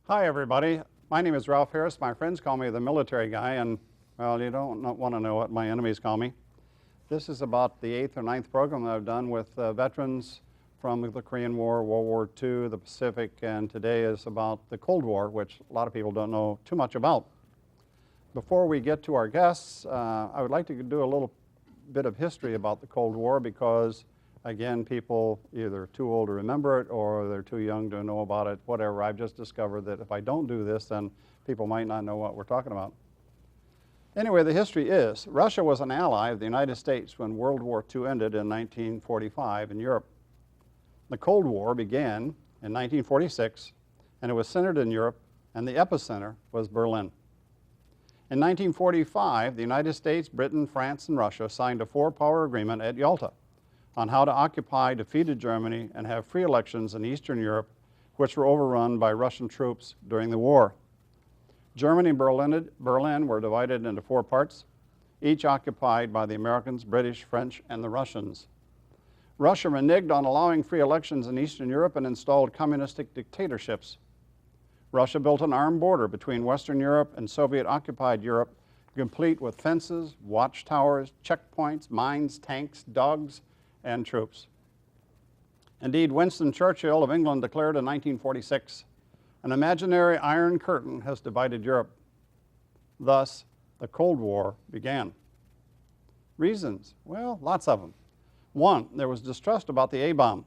Hi, everybody. My name is Ralph Harris. My friends call me the military guy, and, well, you don't want to know what my enemies call me. This is about the 8th or 9th program that I've done with veterans from the Korean War, World War II, the Pacific, and today is about the Cold War, which a lot of people don't know too much about. Before we get to our guests, I would like to do a little bit of history about the Cold War because, again, people either too old to remember it or they're too young to know about it, whatever. I've just discovered that if I don't do this, then people might not know what we're talking about. Anyway, the history is, Russia was an ally of the United States when World War II ended in 1945 in Europe. The Cold War began in 1946, and it was centered in Europe, and the epicenter was Berlin. In 1945, the United States, Britain, France, and Russia signed a four-power agreement at Yalta on how to occupy defeated Germany and have free elections in Eastern Europe, which were overrun by Russian troops during the war. Germany and Berlin were divided into four parts, each occupied by the Americans, British, French, and the Russians. Russia reneged on allowing free elections in Eastern Europe and installed communistic dictatorships. Russia built an armed border between Western Europe and Soviet-occupied Europe, complete with fences, watchtowers, checkpoints, mines, tanks, dogs, and troops. Indeed, Winston Churchill of England declared in 1946, "An imaginary iron curtain has divided Europe." Thus, the Cold War began. Reasons? Well, lots of them. One, there was distrust about the A-bomb.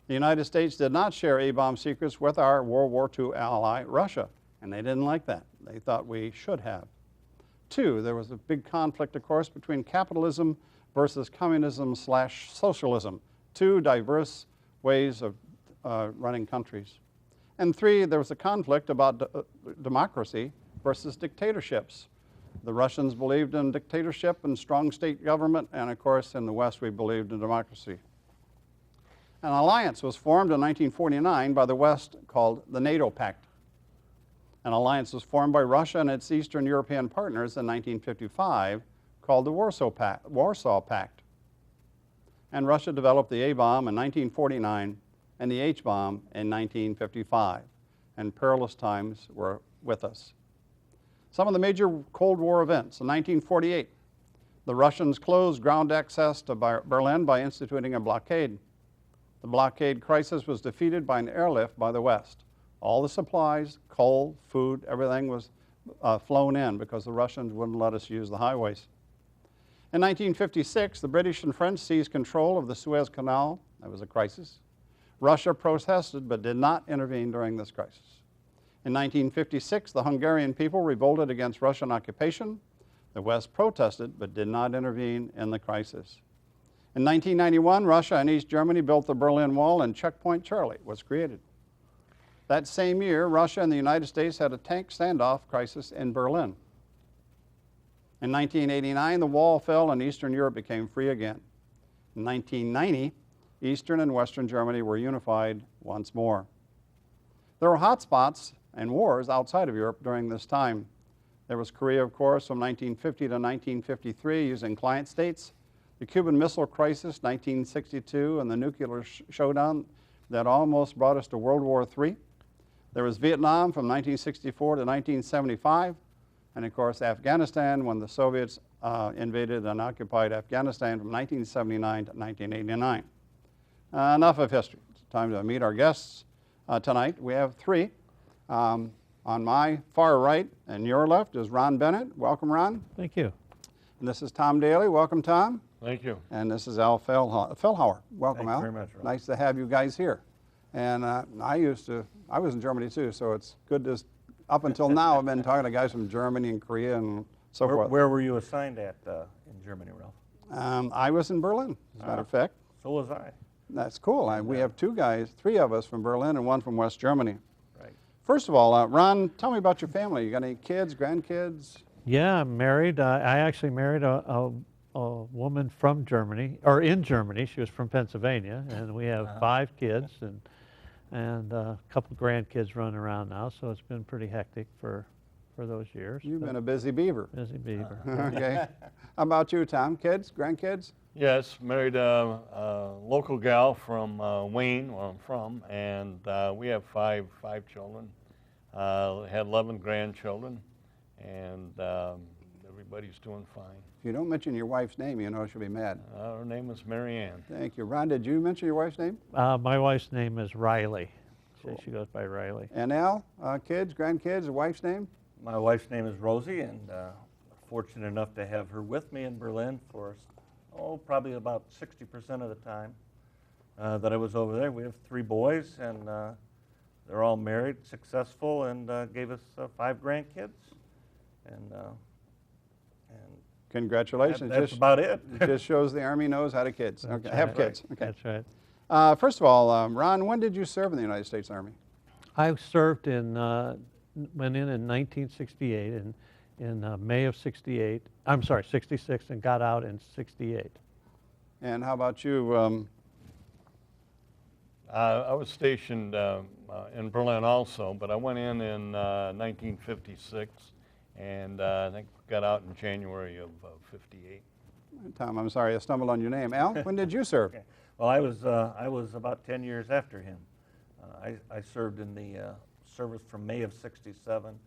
The United States did not share A-bomb secrets with our World War II ally, Russia, and they didn't like that. They thought we should have. Two, there was a big conflict, of course, between capitalism versus communism/socialism, two diverse ways of running countries. And three, there was a conflict about democracy versus dictatorships. The Russians believed in dictatorship and strong state government, and of course in the West we believed in democracy. An alliance was formed in 1949 by the West called the NATO Pact. An alliance was formed by Russia and its Eastern European partners in 1955 called the Warsaw Pact. And Russia developed the A-bomb in 1949 and the H-bomb in 1955. And perilous times were with us. Some of the major Cold War events. In 1948, the Russians closed ground access to Berlin by instituting a blockade. The blockade crisis was defeated by an airlift by the West. All the supplies, coal, food, everything was flown in because the Russians wouldn't let us use the highways. In 1956, the British and French seized control of the Suez Canal. That was a crisis. Russia protested but did not intervene during this crisis. In 1956, the Hungarian people revolted against Russian occupation. The West protested but did not intervene in the crisis. In 1991, Russia and East Germany built the Berlin Wall and Checkpoint Charlie was created. That same year, Russia and the United States had a tank standoff crisis in Berlin. In 1989, the wall fell and Eastern Europe became free again. In 1990, Eastern and Western Germany were unified once more. There were hotspots and wars outside of Europe during this time. There was Korea, of course, from 1950 to 1953 using client states, the Cuban Missile Crisis, 1962, and the nuclear showdown that almost brought us to World War III. There was Vietnam from 1964 to 1975, and of course Afghanistan when the Soviets invaded and occupied Afghanistan from 1979 to 1989. Enough of history. It's time to meet our guests tonight. We have three. On my far right and your left is Ron Bennett. Welcome, Ron. Thank you. And this is Tom Daly. Welcome, Tom. Thank you. And this is Al Fellhauer. Welcome, Al. Thank you very much, Ron. Nice to have you guys here. And I was in Germany too, so it's good to, up until now, I've been talking to guys from Germany and Korea and so forth. Where were you assigned at in Germany, Ralph? I was in Berlin, as a matter of fact. So was I. That's cool. We have two guys, three of us from Berlin and one from West Germany. Right. First of all, Ron, tell me about your family. You got any kids, grandkids? Yeah, I'm married. I actually married a woman from Germany, or in Germany. She was from Pennsylvania, and we have 5 kids and a couple grandkids running around now, so it's been pretty hectic for those years. You've been a busy beaver. Busy beaver. Okay. How about you, Tom? Kids, grandkids? Yes, married a local gal from Wayne, where I'm from, and we have five children. Had 11 grandchildren, and everybody's doing fine. If you don't mention your wife's name, you know she'll be mad. Her name is Mary Ann. Thank you. Ron, did you mention your wife's name? My wife's name is Riley. Cool. She goes by Riley. And Al, kids, grandkids, wife's name? My wife's name is Rosie, and fortunate enough to have her with me in Berlin for, probably about 60% of the time that I was over there. We have 3 boys, and they're all married, successful, and gave us 5 grandkids. And Congratulations. that's about it. It just shows the Army knows how to kids. Okay, That's have right. kids. Okay. That's right. First of all, Ron, when did you serve in the United States Army? I served went in 1968, in May of 68. I'm sorry, 66, and got out in 68. And how about you? I was stationed in Berlin also, but I went in 1956, and I think got out in January of 58. Tom, I'm sorry, I stumbled on your name. Al, when did you serve? Okay. Well, I was about 10 years after him. I served in the service from May of 67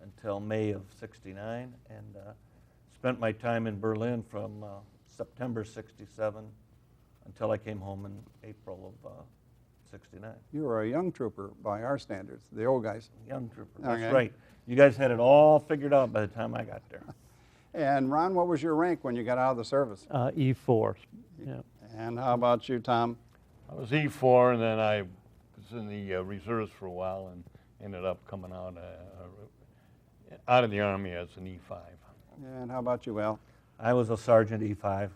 until May of 69, and spent my time in Berlin from September 67 until I came home in April of 69. You were a young trooper by our standards, the old guys. Young trooper, that's Okay. right. You guys had it all figured out by the time I got there. And Ron, what was your rank when you got out of the service? E4. Yeah. And how about you, Tom? I was E4, and then I was in the reserves for a while, and ended up coming out of the Army as an E5. And how about you, Al? I was a sergeant E5.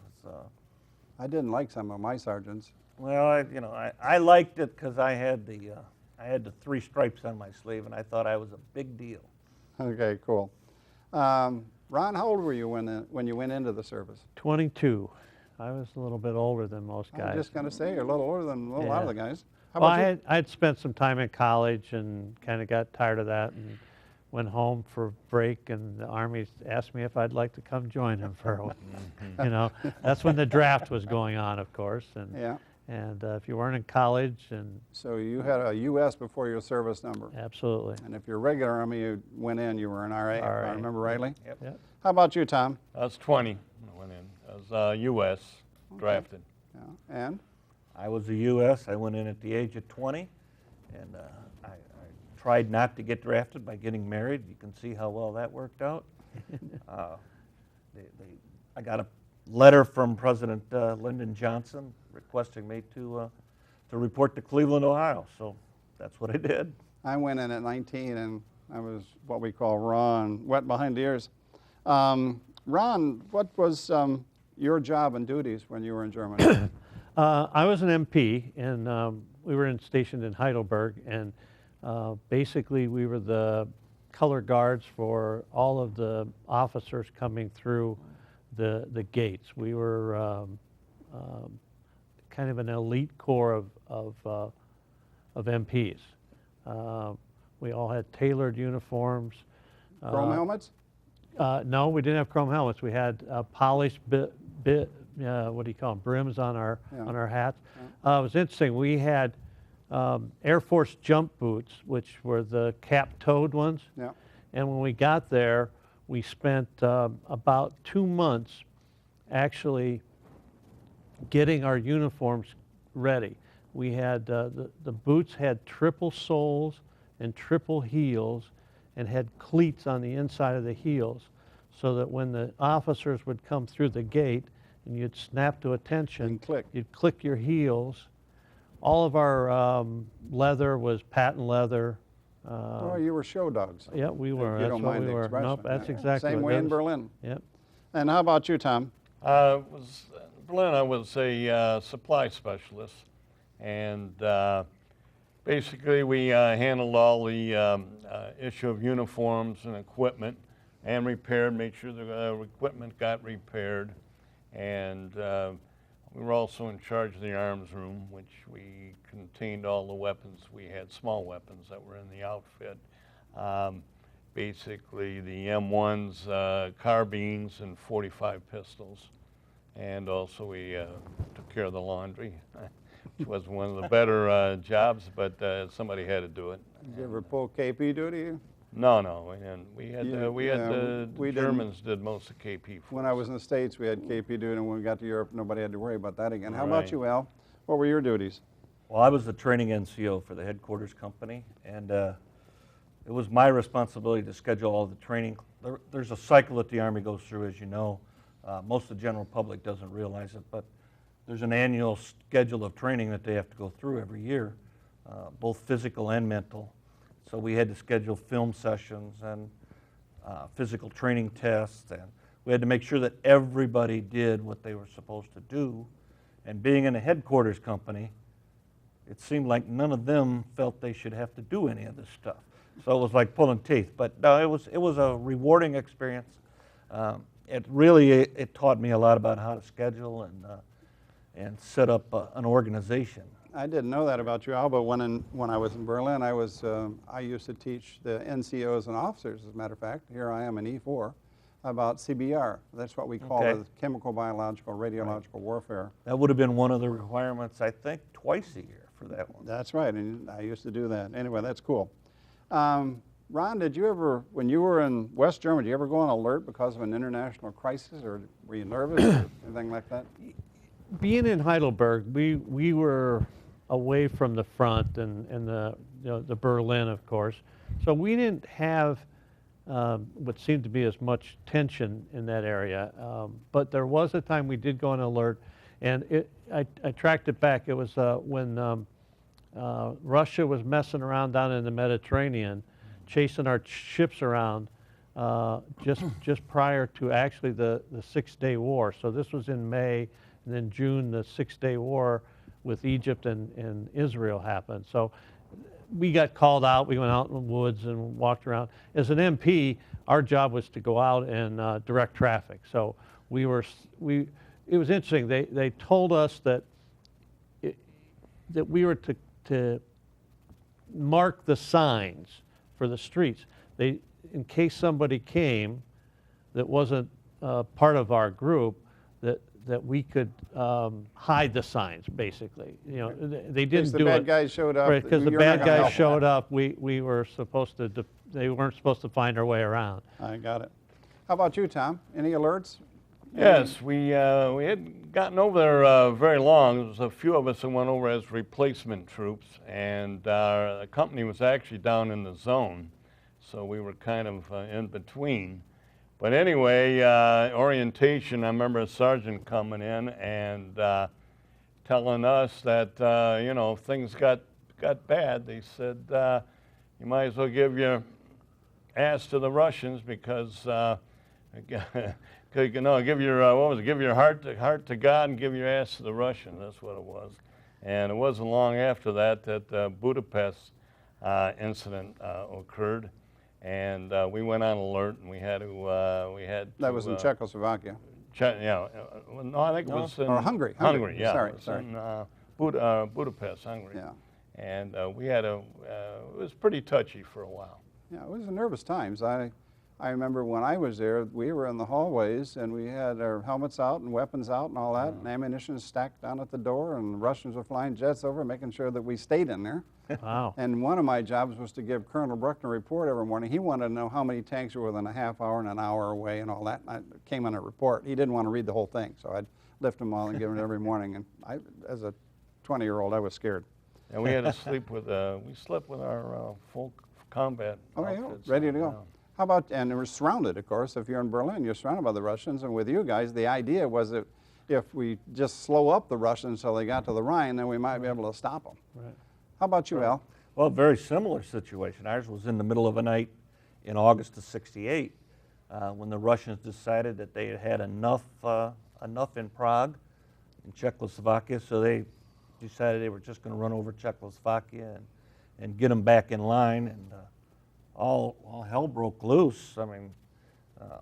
I didn't like some of my sergeants. Well, I liked it because I had the 3 stripes on my sleeve, and I thought I was a big deal. Okay, cool. Ron, how old were you when you went into the service? 22. I was a little bit older than most guys. I'm just going to say you're a little older than a lot of the guys. How Well, about you? I'd spent some time in college and kind of got tired of that and went home for break, and the Army asked me if I'd like to come join them for a while. That's when the draft was going on, of course. And, Yeah. and if you weren't in college, and So you had a U.S. before your service number. absolutely. And if you're regular Army, you went in, you were an RA, if I RA. remember rightly. Yep. Yep. How about you, Tom? I was 20 when I went in. I was U.S. drafted. Yeah. And? I was a U.S. I went in at the age of 20, and I tried not to get drafted by getting married. You can see how well that worked out. I got a letter from President Lyndon Johnson requesting me to report to Cleveland, Ohio. So that's what I did. I went in at 19, and I was what we call Ron, wet behind the ears. Ron, what was your job and duties when you were in Germany? I was an MP, and we were stationed in Heidelberg, and basically we were the color guards for all of the officers coming through the gates. We were kind of an elite corps of MPs. We all had tailored uniforms. Chrome helmets? No, we didn't have chrome helmets. We had polished what do you call them, brims on our hats. It was interesting. We had Air Force jump boots, which were the cap-toed ones. Yeah. And when we got there, we spent about 2 months actually getting our uniforms ready. We had the boots had triple soles and triple heels, and had cleats on the inside of the heels, so that when the officers would come through the gate and you'd snap to attention, And click. you'd click your heels. All of our leather was patent leather. Oh, you were show dogs. Yeah, we If were. you That's don't what mind we the were. expression. Nope, that's Yeah. exactly Same what way it in is. Berlin. Yep. And how about you, Tom? Berlin, I was a supply specialist, and basically we handled all the issue of uniforms and equipment, and made sure the equipment got repaired, and we were also in charge of the arms room, which we contained all the weapons. We had small weapons that were in the outfit. Basically the M1s, carbines, and 45 pistols. And also we took care of the laundry. which was one of the better jobs, but somebody had to do it. Did you ever pull KP duty? No, we didn't. We had Yeah, the we didn't. Germans did most of KP for When us. I was in the States, we had KP duty, and when we got to Europe, nobody had to worry about that again. How about Right. you, Al? What were your duties? Well, I was the training NCO for the headquarters company, and it was my responsibility to schedule all the training. There's a cycle that the Army goes through, as you know. Most of the general public doesn't realize it, but there's an annual schedule of training that they have to go through every year, both physical and mental. So we had to schedule film sessions and physical training tests, and we had to make sure that everybody did what they were supposed to do. And being in a headquarters company, it seemed like none of them felt they should have to do any of this stuff. So it was like pulling teeth. But no, it was a rewarding experience. It taught me a lot about how to schedule and set up an organization. I didn't know that about you, Al, but when I was in Berlin, I used to teach the NCOs and officers, as a matter of fact. Here I am in E4, about CBR. That's what we call Okay. the chemical, biological, radiological warfare. That would have been one of the requirements, I think, twice a year for that one. That's right, and I used to do that. Anyway, that's cool. Ron, did you ever, when you were in West Germany, did you ever go on alert because of an international crisis, or were you nervous or anything like that? Being in Heidelberg, we were away from the front and the Berlin, of course. So we didn't have what seemed to be as much tension in that area. But there was a time we did go on alert, and I tracked it back. It was when Russia was messing around down in the Mediterranean, chasing our ships around just prior to actually the 6-Day War. So this was in May, and then June, the 6-Day War with Egypt and Israel happened. So we got called out. We went out in the woods and walked around. As an MP, our job was to go out and direct traffic. So it was interesting. They told us that we were to mark the signs for the streets. In case somebody came that wasn't part of our group, that we could hide the signs, basically. You know, they didn't do it. The bad guys showed up. Right, because the you're not bad gonna guys help. showed up, we were supposed to, they weren't supposed to find our way around. I got it. How about you, Tom? Any alerts? Yes, we hadn't gotten over there very long. There was a few of us that went over as replacement troops, and the company was actually down in the zone, so we were kind of in between. But anyway, orientation, I remember a sergeant coming in and telling us that, if things got bad, they said, you might as well give your ass to the Russians because, give your heart to God and give your ass to the Russians. That's what it was. And it wasn't long after that the Budapest incident occurred. And we went on alert, and we had to. That was in Czechoslovakia. No, I think it was in Hungary. Hungary, yeah. Sorry, it was sorry. in Budapest, Hungary. Yeah. And it was pretty touchy for a while. Yeah, it was nervous times. I remember when I was there, we were in the hallways, and we had our helmets out and weapons out and all that, and ammunition stacked down at the door, and the Russians were flying jets over, making sure that we stayed in there. Wow. And one of my jobs was to give Colonel Bruckner a report every morning. He wanted to know how many tanks were within a half hour and an hour away and all that. And I came on a report. He didn't want to read the whole thing, so I'd lift them all and give them every morning. And as a 20-year-old, I was scared. And we had to sleep with our full combat outfits ready to on go. down. How about, and we're surrounded, of course. If you're in Berlin, you're surrounded by the Russians. And with you guys, the idea was that if we just slow up the Russians till they got to the Rhine, then we might be able to stop them. Right. How about you, Al? Well, very similar situation. Ours was in the middle of a night in August of '68 when the Russians decided that they had had enough in Prague, in Czechoslovakia, so they decided they were just going to run over Czechoslovakia and get them back in line, and all hell broke loose. I mean,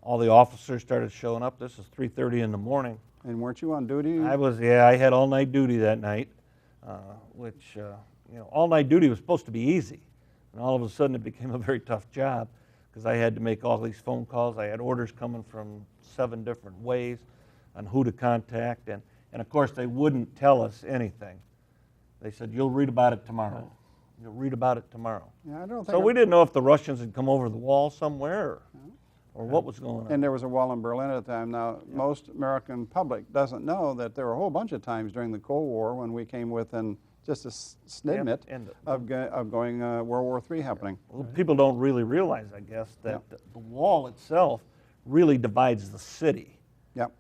all the officers started showing up. This is 3:30 in the morning. And weren't you on duty? I had all-night duty that night, which, all-night duty was supposed to be easy. And all of a sudden it became a very tough job because I had to make all these phone calls. I had orders coming from 7 different ways on who to contact. And of course, they wouldn't tell us anything. They said, you'll read about it tomorrow. You'll read about it tomorrow. Yeah, I don't think. So we didn't know if the Russians had come over the wall somewhere or what was going on. And there was a wall in Berlin at the time. Now, most American public doesn't know that there were a whole bunch of times during the Cold War when we came within just a snidbit of going World War III happening. Well, people don't really realize, I guess, that the wall itself really divides the city. Yep.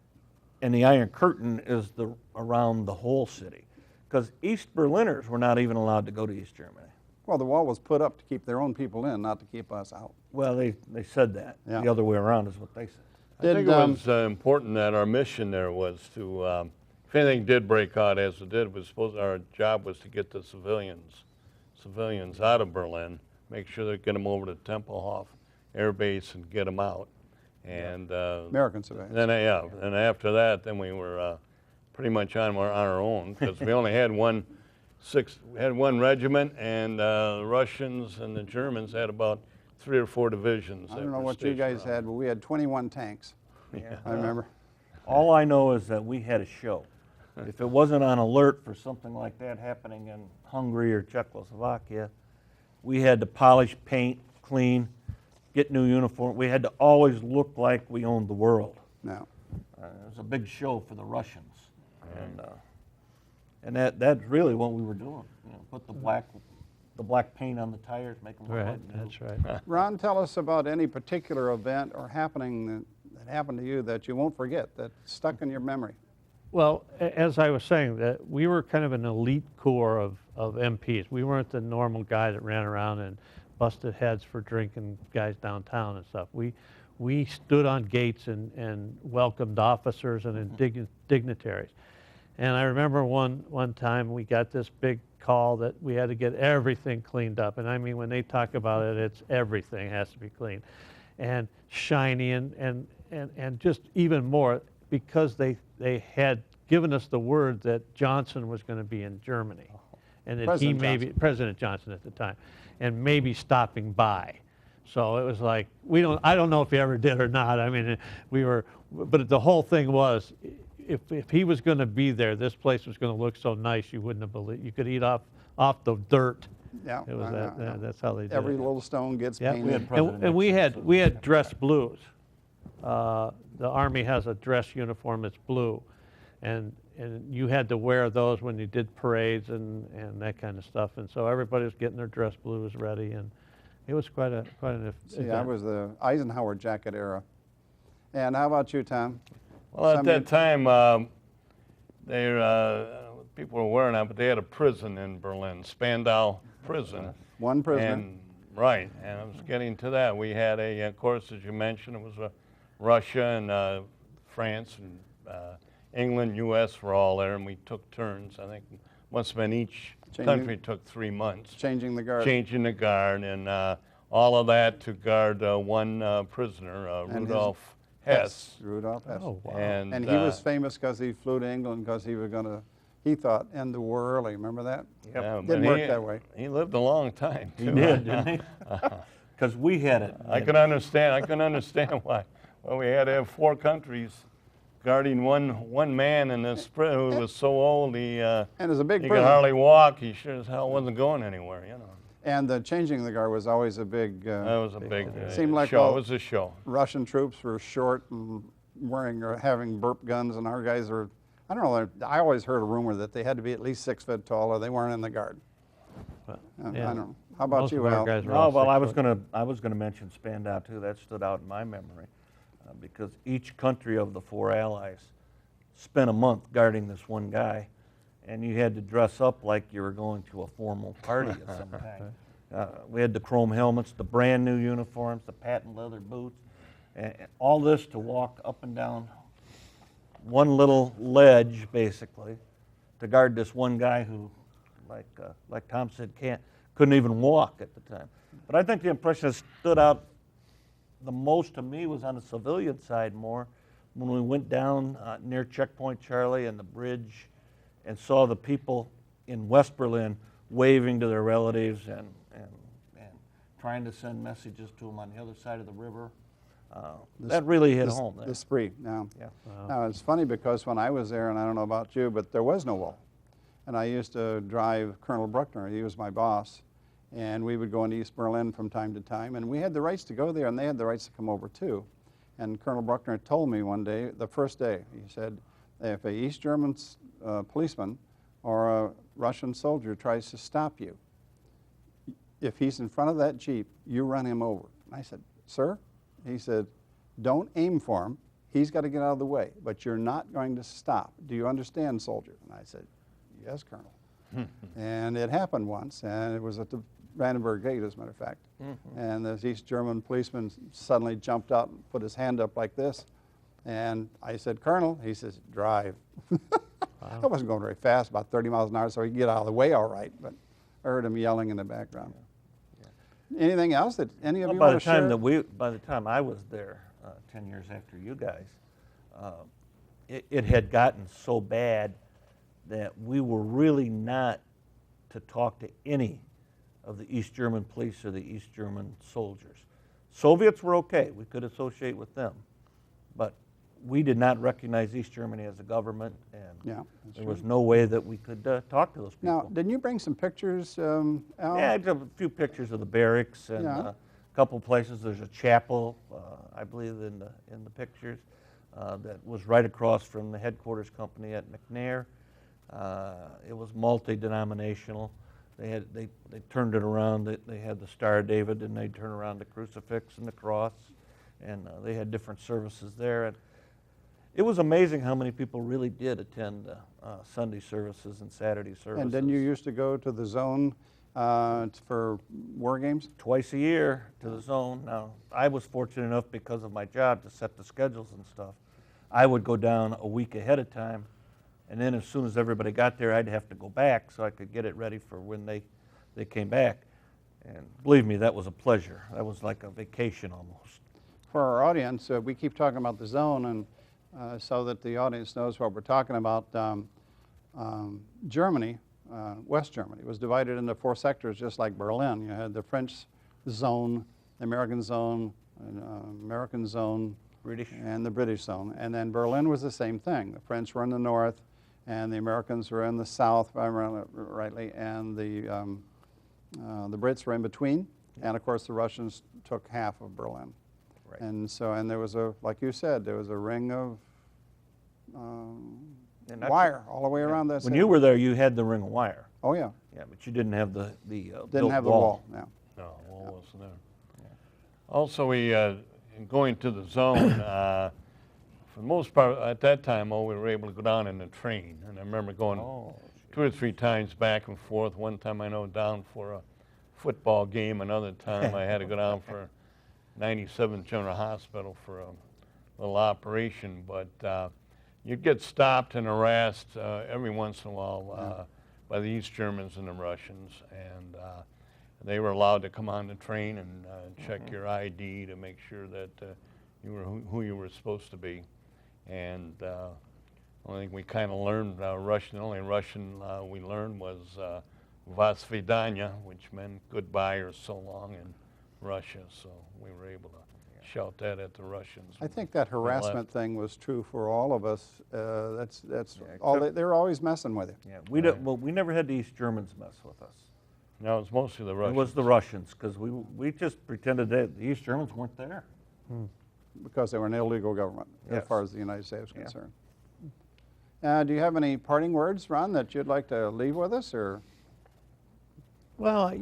And the Iron Curtain is around the whole city. Because East Berliners were not even allowed to go to East Germany. Well, the wall was put up to keep their own people in, not to keep us out. Well, they said that. Yeah. The other way around is what they said. I think it was important that our mission there was to, if anything did break out as it did, our job was to get the civilians out of Berlin, make sure they get them over to Tempelhof Air Base and get them out. And American civilians. Then and after that, then we were pretty much on our own because we only had one regiment, and the Russians and the Germans had about 3 or 4 divisions. I don't know what you guys had, but we had 21 tanks. Yeah. I remember. All I know is that we had a show. If it wasn't on alert for something like that happening in Hungary or Czechoslovakia, we had to polish, paint, clean, get new uniform. We had to always look like we owned the world. No. It was a big show for the Russians. And that's really what we were doing. Put the black paint on the tires, make them look like new. That's right. Ron, tell us about any particular event or happening that happened to you that you won't forget, that stuck in your memory. Well, as I was saying, that we were kind of an elite corps of MPs. We weren't the normal guy that ran around and busted heads for drinking guys downtown and stuff. We stood on gates and welcomed officers and dignitaries. And I remember one time we got this big call that we had to get everything cleaned up. And I mean, when they talk about it, it's everything has to be clean and shiny and just even more because they had given us the word that Johnson was going to be in Germany. And that President Johnson at the time, and maybe stopping by. So it was like, I don't know if he ever did or not. I mean, but the whole thing was, if he was going to be there, this place was going to look so nice you wouldn't have believed. You could eat off the dirt. Yeah, it was that's how they did Every it. little stone gets Yeah, painted. and we had dress blues. The Army has a dress uniform that's blue, and you had to wear those when you did parades and that kind of stuff. And so everybody was getting their dress blues ready, and it was quite an event. I was the Eisenhower jacket era. And how about you, Tom? Well, at that time, people were wearing out, but they had a prison in Berlin, Spandau Prison. One prisoner. And I was getting to that. We had of course, as you mentioned, it was Russia and France and England, U.S. were all there, and we took turns. I think must have been each country took 3 months. Changing the guard. Changing the guard, and all of that to guard one prisoner, Rudolf Hess. Rudolf Hess. Oh, wow. And he was famous because he flew to England because he thought, end the war early. Remember that? Yep. Yeah, Didn't work that way. He lived a long time, too. He did, didn't he? Because we had it. I can understand why. Well, we had to have 4 countries guarding one man in this prison who was so old he And it's a big could prison. hardly walk. He sure as hell wasn't going anywhere, And the changing the guard was always a big That was a big seemed like show. all- It was a show. Russian troops were short and wearing or having burp guns, and our guys were, I don't know, I always heard a rumor that they had to be at least 6 foot tall or they weren't in the guard. I don't know. How about Most you, of our Al? guys were Oh, all well, 6 foot. I was gonna mention Spandau too. That stood out in my memory because each country of the 4 allies spent a month guarding this one guy, and you had to dress up like you were going to a formal party of some kind. We had the chrome helmets, the brand new uniforms, the patent leather boots, and all this to walk up and down one little ledge, basically, to guard this one guy who, like Tom said, couldn't even walk at the time. But I think the impression that stood out the most to me was on the civilian side more when we went down near Checkpoint Charlie and the bridge and saw the people in West Berlin waving to their relatives and trying to send messages to them on the other side of the river. That really hit home there. The spree. Now, Yeah. now, it's funny because when I was there, and I don't know about you, but there was no wall. and I used to drive Colonel Bruckner. He was my boss, and we would go into East Berlin from time to time, and we had the rights to go there, and they had the rights to come over too. And Colonel Bruckner told me one day, the first day, he said, if a East German policeman or a Russian soldier tries to stop you, if he's in front of that Jeep, you run him over. And I said, sir? He said, don't aim for him. He's got to get out of the way, but you're not going to stop. Do you understand, soldier? And I said, yes, Colonel. And it happened once, and it was at the Brandenburg Gate, as a matter of fact. And this East German policeman suddenly jumped out and put his hand up like this. And I said, Colonel, he says, drive. I wasn't going very fast, about 30 miles an hour, so he could get out of the way all right, but I heard him yelling in the background. Anything else that any of you want to share? By the time I was there, 10 years after you guys, it had gotten so bad that we were really not to talk to any of the East German police or the East German soldiers. Soviets were okay, we could associate with them, but we did not recognize East Germany as a government, and there was no way that we could talk to those people. Now, didn't you bring some pictures, Al? Yeah, I took a few pictures of the barracks and a couple places. There's a chapel, I believe, in the pictures that was right across from the headquarters company at McNair. It was multi-denominational. They turned it around. They had the Star of David, and they'd turn around the crucifix and the cross, and they had different services there. And it was amazing how many people really did attend Sunday services and Saturday services. And then you used to go to the zone for war games? Twice a year to the zone. Now, I was fortunate enough because of my job to set the schedules and stuff. I would go down a week ahead of time, and then as soon as everybody got there, I'd have to go back so I could get it ready for when they came back. And believe me, that was a pleasure. That was like a vacation almost. For our audience, we keep talking about the zone, and so that the audience knows what we're talking about. Germany, West Germany, was divided into 4 sectors, just like Berlin. You had the French zone, the American zone, British, and the British zone. And then Berlin was the same thing. The French were in the north, and the Americans were in the south, if I remember rightly, and the Brits were in between. And of course, the Russians took half of Berlin. Right. And so, and there was a, like you said, there was a ring of wire all the way around that. When you were there, you had the ring of wire. Oh yeah. Yeah, but you didn't have the Didn't have the wall. Yeah. No, wall wasn't there. Yeah. Also, we in going to the zone, for the most part, at that time, we were able to go down in the train. And I remember going 2 or 3 times back and forth. One time I know down for a football game. Another time I had to go down for 97th General Hospital for a little operation. But you'd get stopped and harassed every once in a while by the East Germans and the Russians. And they were allowed to come on the train and check your ID to make sure that you were who you were supposed to be. And I think we kind of learned Russian. The only Russian we learned was "Vas vidanya," which meant goodbye or so long in Russia. So we were able to shout that at the Russians. I think that harassment thing was true for all of us. That's all. They were always messing with you. Yeah, we never had the East Germans mess with us. No, it was mostly the Russians. It was the Russians, because we just pretended that the East Germans weren't there. Because they were an illegal government, as Yes. far as the United States is concerned. Do you have any parting words, Ron, that you'd like to leave with us, or? Well,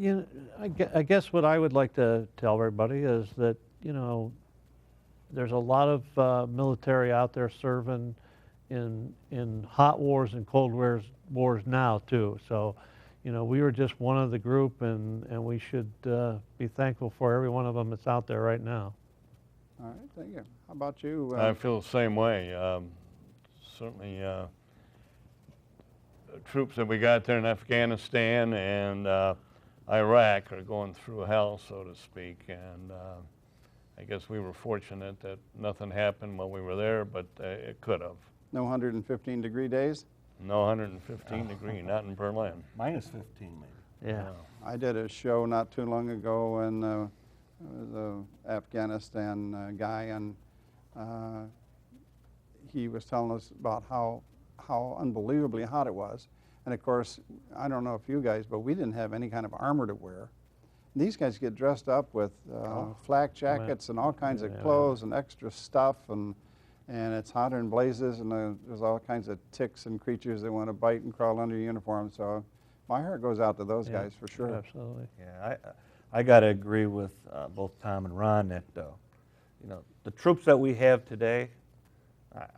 I guess what I would like to tell everybody is that, there's a lot of military out there serving in hot wars and cold wars now too. So, we were just one of the group, and we should be thankful for every one of them that's out there right now. All right, thank you. How about you? I feel the same way. Certainly, troops that we got there in Afghanistan and Iraq are going through hell, so to speak. And I guess we were fortunate that nothing happened while we were there, but it could have. No 115-degree days? No 115 degree, not in Berlin. Minus 15, maybe. Yeah. I did a show not too long ago, and there was an Afghanistan guy, and he was telling us about how unbelievably hot it was. And of course, I don't know if you guys, but we didn't have any kind of armor to wear. These guys get dressed up with flak jackets and all kinds of clothes and extra stuff, and it's hotter than blazes, and there's all kinds of ticks and creatures that want to bite and crawl under your uniform. So my heart goes out to those guys for sure. Absolutely. Yeah, I got to agree with both Tom and Ron that you know, the troops that we have today,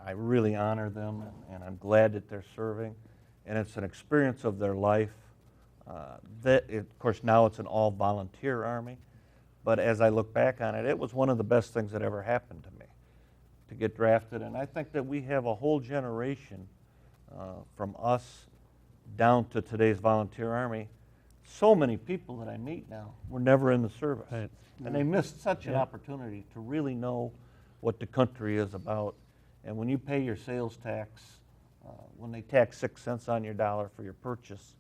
I really honor them, and I'm glad that they're serving, and it's an experience of their life. Of course, now it's an all-volunteer Army, but as I look back on it, it was one of the best things that ever happened to me, to get drafted. And I think that we have a whole generation from us down to today's volunteer Army. So many people that I meet now were never in the service. Right. And they missed such an opportunity to really know what the country is about. And when you pay your sales tax, when they tax 6 cents on your dollar for your purchase,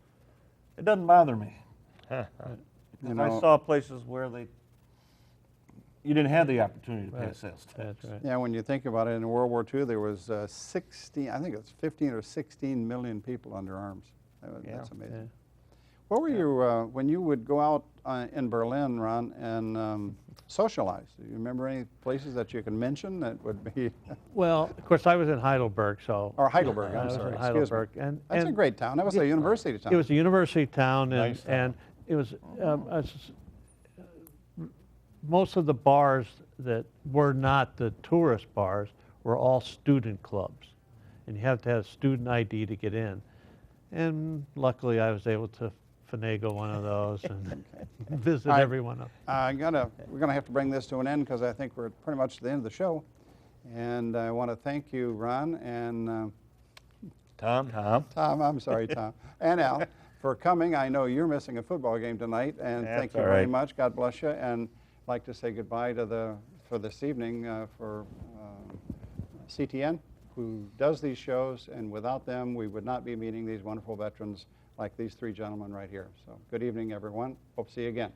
it doesn't bother me. Because I saw places where you didn't have the opportunity to pay a sales tax. That's right. Yeah, when you think about it, in World War II, there was 16, I think it was 15 or 16 million people under arms. That's amazing. Yeah. What were you, when you would go out in Berlin, Ron, and socialize? Do you remember any places that you can mention that would be? Well, of course, I was in Heidelberg, so. Or Heidelberg, I I'm was sorry. in Excuse me. Heidelberg. That's a great town. That was a university town. It was a university town, and, Nice town. and it was most of the bars that were not the tourist bars were all student clubs, and you have to have student ID to get in. And luckily, I was able to finagle one of those and visit All right. every one of them. We're gonna have to bring this to an end because I think we're pretty much at the end of the show. And I want to thank you, Ron, and Tom? Tom, I'm sorry, Tom, and Al, for coming. I know you're missing a football game tonight, and That's thank you all very right. much. God bless you, and I'd like to say goodbye to for this evening for CTN, who does these shows, and without them, we would not be meeting these wonderful veterans like these three gentlemen right here. So good evening, everyone. Hope to see you again.